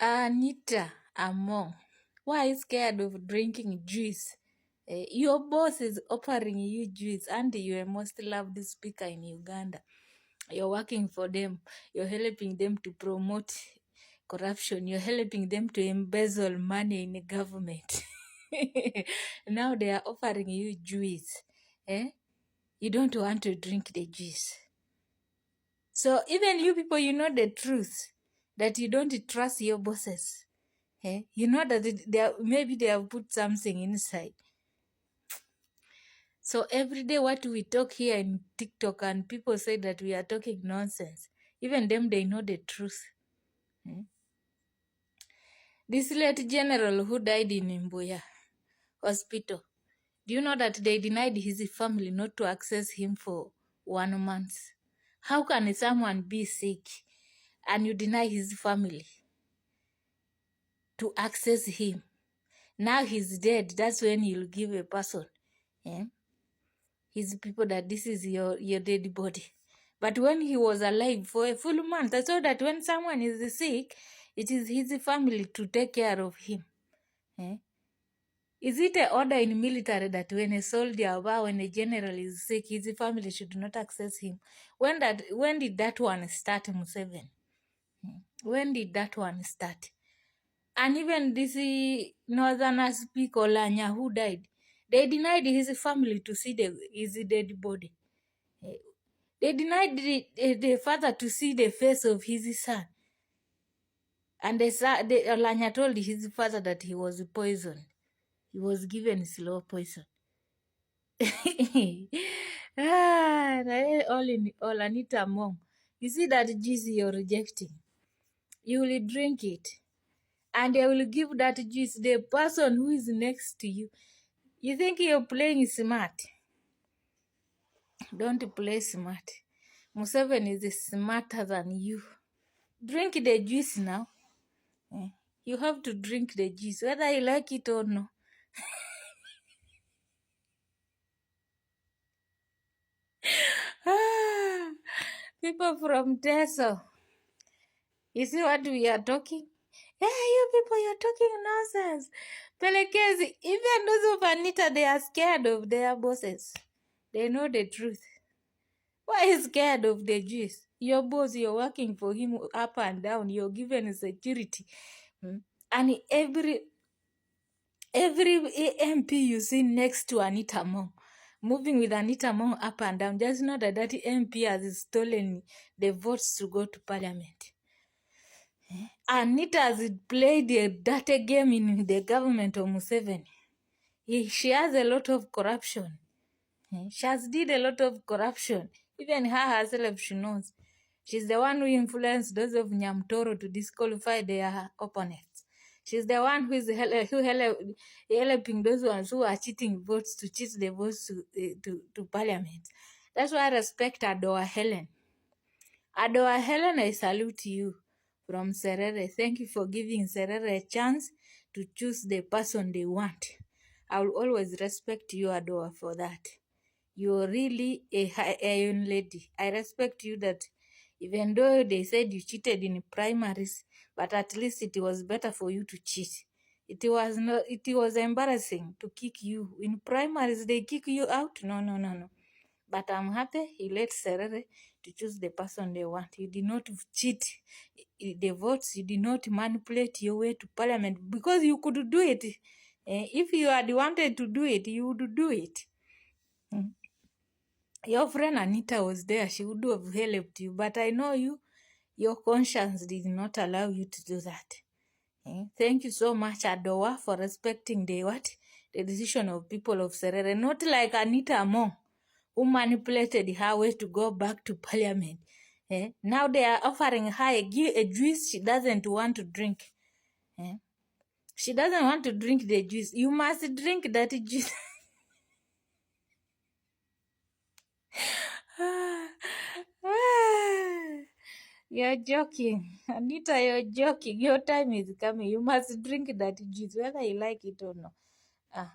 Anita, Among, why are you scared of drinking juice? Your boss is offering you juice, and you're a most loved speaker in Uganda. You're working for them. You're helping them to promote corruption. You're helping them to embezzle money in the government. Now they are offering you juice. You don't want to drink the juice. So even you people, you know the truth, that you don't trust your bosses. You know that maybe they have put something inside. So every day what we talk here in TikTok and people say that we are talking nonsense. Even them, they know the truth. This late general who died in Mbuya hospital, do you know that they denied his family not to access him for 1 month? How can someone be sick and you deny his family to access him? Now he's dead. That's when you'll give a person, his people, that this is your dead body. But when he was alive for a full month, I saw that when someone is sick, it is his family to take care of him. Is it an order in military that when a soldier or when a general is sick, his family should not access him? When did that one start, Museveni? When did that one start? And even this northerners speaker Lanya who died, they denied his family to see his dead body. They denied the father to see the face of his son. And Lanya told his father that he was poisoned. He was given slow poison. All Anita Among. You see that juice you're rejecting. You will drink it. And they will give that juice the person who is next to you. You think you're playing smart? Don't play smart. Museveni is smarter than you. Drink the juice now. You have to drink the juice, whether you like it or no. People from Teso. You see what we are talking? Yeah, you people, you're talking nonsense. Pelekezi, even those of Anita, they are scared of their bosses. They know the truth. Why is scared of the juice? Your boss, you're working for him up and down. You're given security. And every MP you see next to Anita Among, moving with Anita Among up and down, just know that that MP has stolen the votes to go to parliament. Anita has played a dirty game in the government of Museveni. She has a lot of corruption. She has did a lot of corruption. Even her herself, she knows. She's the one who influenced those of Nyamtoro to disqualify their opponents. She's the one who is helping those ones who are cheating votes to cheat the votes to parliament. That's why I respect Adoa Helen. Adoa Helen, I salute you from Serere. Thank you for giving Serere a chance to choose the person they want. I will always respect you, Adoa, for that. You're really a high-iron lady. I respect you that even though they said you cheated in primaries, but at least it was better for you to cheat. It was embarrassing to kick you. In primaries, they kick you out. No. But I'm happy he let Serere to choose the person they want. You did not cheat the votes. You did not manipulate your way to parliament because you could do it. If you had wanted to do it, you would do it. Your friend Anita was there. She would have helped you. But I know your conscience did not allow you to do that. Thank you so much, Adoa, for respecting the decision of people of Serere. Not like Anita Among, who manipulated her way to go back to parliament. Now they are offering her a juice she doesn't want to drink. She doesn't want to drink the juice. You must drink that juice. You're joking. Anita, you're joking. Your time is coming. You must drink that juice, whether you like it or not.